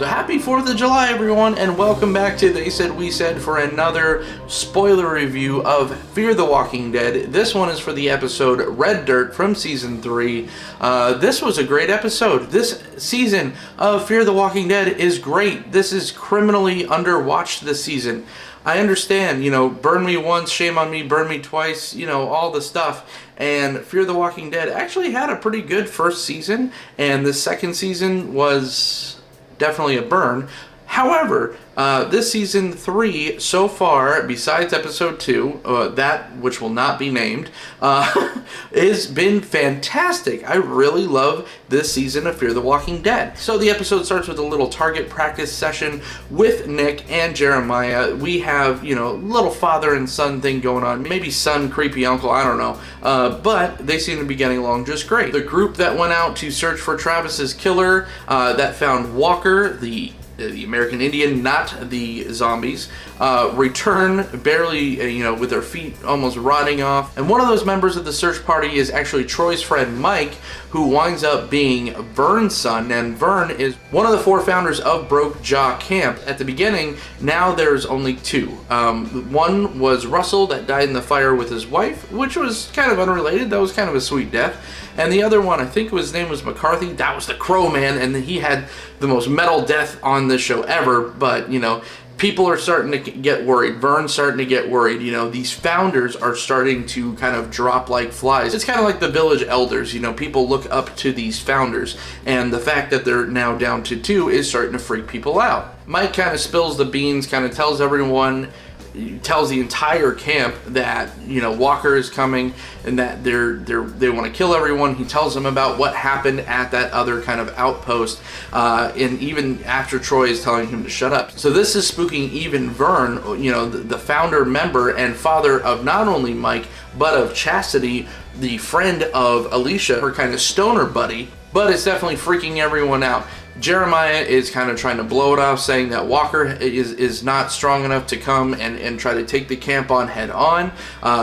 So happy 4th of July, everyone, and welcome back to They Said We Said for another spoiler review of Fear the Walking Dead. This one is for the episode Red Dirt from Season 3. This was a great episode. This season of Fear the Walking Dead is great. This is criminally underwatched this season. I understand, burn me once, shame on me, burn me twice, all the stuff. And Fear the Walking Dead actually had a pretty good first season, and the second season was definitely a burn. However, this season 3 so far, besides episode 2, that which will not be named, has been fantastic. I really love this season of Fear the Walking Dead. So the episode starts with a little target practice session with Nick and Jeremiah. We have, little father and son thing going on. Maybe son, creepy uncle, I don't know. But they seem to be getting along just great. The group that went out to search for Travis's killer, that found Walker, the American Indian, not the zombies, return barely, with their feet almost rotting off. And one of those members of the search party is actually Troy's friend Mike, who winds up being Vern's son. And Vern is one of the 4 founders of Broke Jaw Camp. At the beginning, now there's only 2. One was Russell, that died in the fire with his wife, which was kind of unrelated. That was kind of a sweet death. And the other one, I think his name was McCarthy, that was the Crow Man, and he had the most metal death on this show ever. But, people are starting to get worried. Vern's starting to get worried. These founders are starting to kind of drop like flies. It's kind of like the village elders. People look up to these founders, and the fact that they're now down to 2 is starting to freak people out. Mike kind of spills the beans, kind of tells everyone, tells the entire camp that Walker is coming and that they want to kill everyone. He tells them about what happened at that other kind of outpost, and even after Troy is telling him to shut up. So this is spooking even Vern, the founder member and father of not only Mike but of Chastity, the friend of Alicia, her kind of stoner buddy. But it's definitely freaking everyone out. Jeremiah is kind of trying to blow it off, saying that Walker is not strong enough to come and try to take the camp on head on.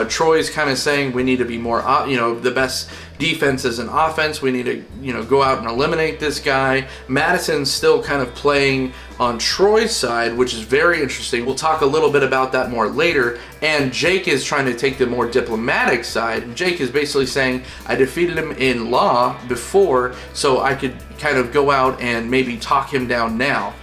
Troy's kind of saying we need to be more, the best defense is an offense. We need to, go out and eliminate this guy. Madison's still kind of playing on Troy's side, which is very interesting. We'll talk a little bit about that more later. And Jake is trying to take the more diplomatic side. Jake is basically saying, I defeated him in law before, so I could kind of go out and maybe talk him down now.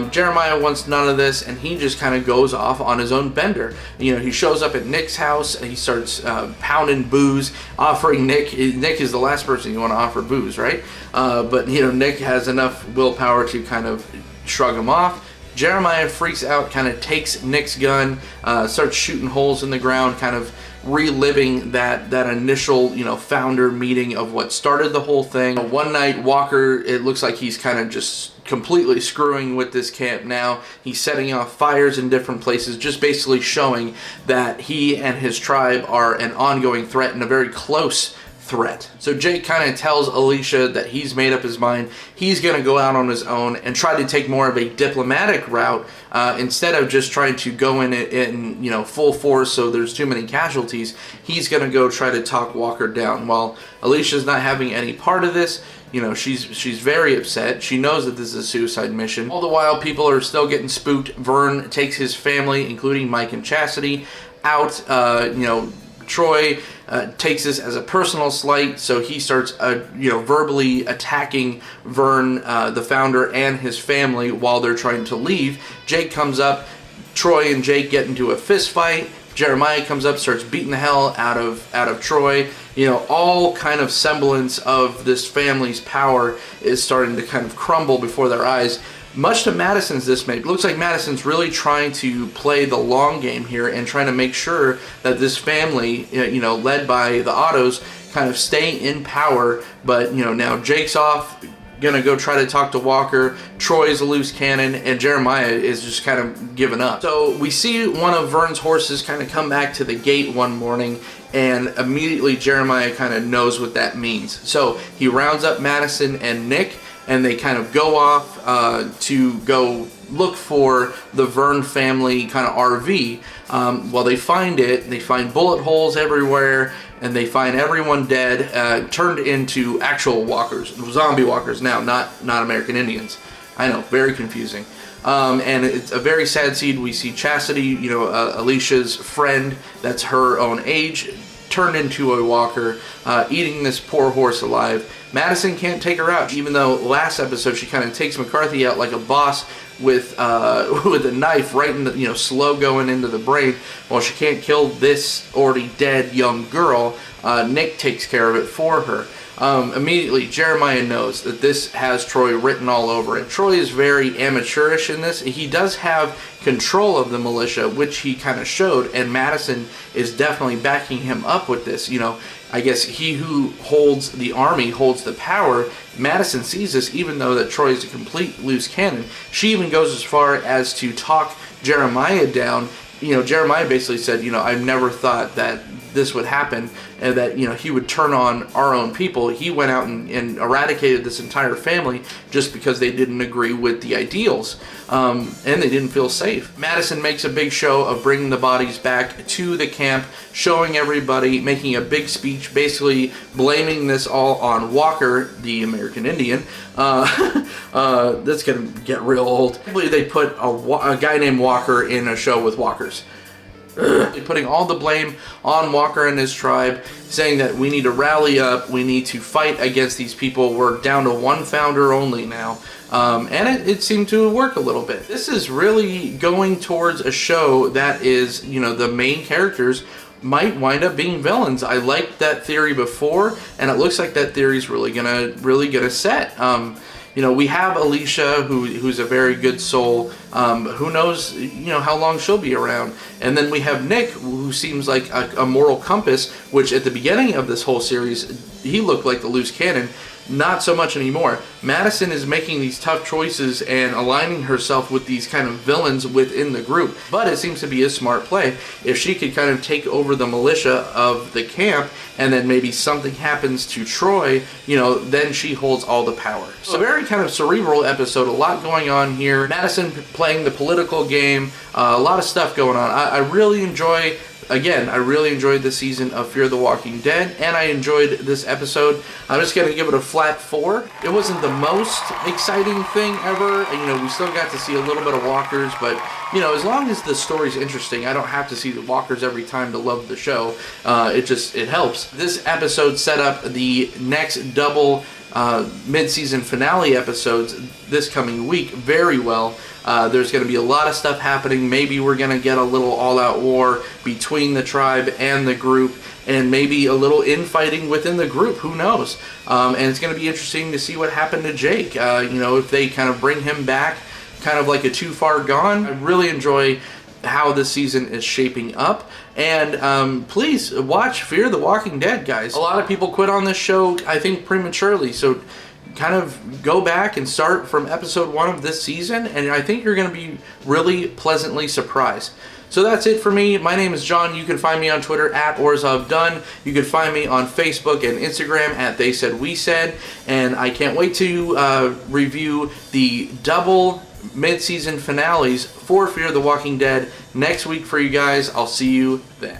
Jeremiah wants none of this, and he just kind of goes off on his own bender. He shows up at Nick's house, and he starts pounding booze, offering Nick is the last person you want to offer booze, right? But Nick has enough willpower to kind of shrug him off. Jeremiah freaks out, kind of takes Nick's gun, starts shooting holes in the ground, kind of reliving that initial founder meeting of what started the whole thing. One night, Walker, it looks like he's kind of just completely screwing with this camp now. He's setting off fires in different places, just basically showing that he and his tribe are an ongoing threat and a very close threat. So Jake kind of tells Alicia that he's made up his mind. He's going to go out on his own and try to take more of a diplomatic route, instead of just trying to go in full force so there's too many casualties. He's going to go try to talk Walker down. While Alicia's not having any part of this, she's very upset. She knows that this is a suicide mission. All the while, people are still getting spooked. Vern takes his family, including Mike and Chastity, out. Troy takes this as a personal slight, so he starts, verbally attacking Vern, the founder, and his family while they're trying to leave. Jake comes up. Troy and Jake get into a fist fight. Jeremiah comes up, starts beating the hell out of Troy. All kind of semblance of this family's power is starting to kind of crumble before their eyes. Much to Madison's dismay, it looks like Madison's really trying to play the long game here and trying to make sure that this family, led by the Ottos, kind of stay in power. But, now Jake's off, gonna go try to talk to Walker. Troy's a loose cannon, and Jeremiah is just kind of giving up. So we see one of Vern's horses kind of come back to the gate one morning, and immediately Jeremiah kind of knows what that means. So he rounds up Madison and Nick, and they kind of go off to go look for the Vern family kind of RV. Well, they find it. They find bullet holes everywhere, and they find everyone dead, turned into actual walkers, zombie walkers now, not American Indians. I know, very confusing. And it's a very sad scene. We see Chastity, you know, Alicia's friend that's her own age, turned into a walker, eating this poor horse alive. Madison can't take her out, even though last episode she kind of takes McCarthy out like a boss with a knife right in the, you know, slow going into the brain. Well, she can't kill this already dead young girl. Nick takes care of it for her. Immediately, Jeremiah knows that this has Troy written all over it. Troy is very amateurish in this. He does have control of the militia, which he kind of showed, and Madison is definitely backing him up with this. You know, I guess he who holds the army holds the power. Madison sees this, even though that Troy is a complete loose cannon. She even goes as far as to talk Jeremiah down. You know, Jeremiah basically said, you know, I've never thought that this would happen and that, you know, he would turn on our own people. He went out and eradicated this entire family just because they didn't agree with the ideals, and they didn't feel safe. Madison makes a big show of bringing the bodies back to the camp, showing everybody, making a big speech, basically blaming this all on Walker, the American Indian. That's gonna get real old. They put a guy named Walker in a show with walkers. Putting all the blame on Walker and his tribe, saying that we need to rally up, we need to fight against these people. We're down to one founder only now. And it seemed to work a little bit. This is really going towards a show that is, you know, the main characters might wind up being villains. I liked that theory before, and it looks like that theory is really gonna set. You know, we have Alicia, who's a very good soul. Who knows, you know, how long she'll be around. And then we have Nick, who seems like a moral compass, which at the beginning of this whole series, he looked like the loose cannon. Not so much anymore. Madison is making these tough choices and aligning herself with these kind of villains within the group. But it seems to be a smart play. If she could kind of take over the militia of the camp and then maybe something happens to Troy, you know, then she holds all the power. So a very kind of cerebral episode, a lot going on here. Madison playing the political game, a lot of stuff going on. I really enjoy... Again, I really enjoyed the season of Fear the Walking Dead, and I enjoyed this episode. I'm just going to give it a flat 4. It wasn't the most exciting thing ever. You know, we still got to see a little bit of walkers, but, you know, as long as the story's interesting, I don't have to see the walkers every time to love the show. It helps. This episode set up the next double mid-season finale episodes this coming week very well. There's going to be a lot of stuff happening. Maybe we're going to get a little all-out war between the tribe and the group, and maybe a little infighting within the group. Who knows? And it's going to be interesting to see what happened to Jake. You know, if they kind of bring him back, kind of like a Too Far Gone. I really enjoy how this season is shaping up. And please watch Fear the Walking Dead, guys. A lot of people quit on this show, I think, prematurely. So kind of go back and start from episode 1 of this season, and I think you're going to be really pleasantly surprised. So that's it for me. My name is John. You can find me on Twitter at OrsOfDone. You can find me on Facebook and Instagram at They Said We Said. And I can't wait to review the double mid-season finales for Fear the Walking Dead next week for you guys. I'll see you then.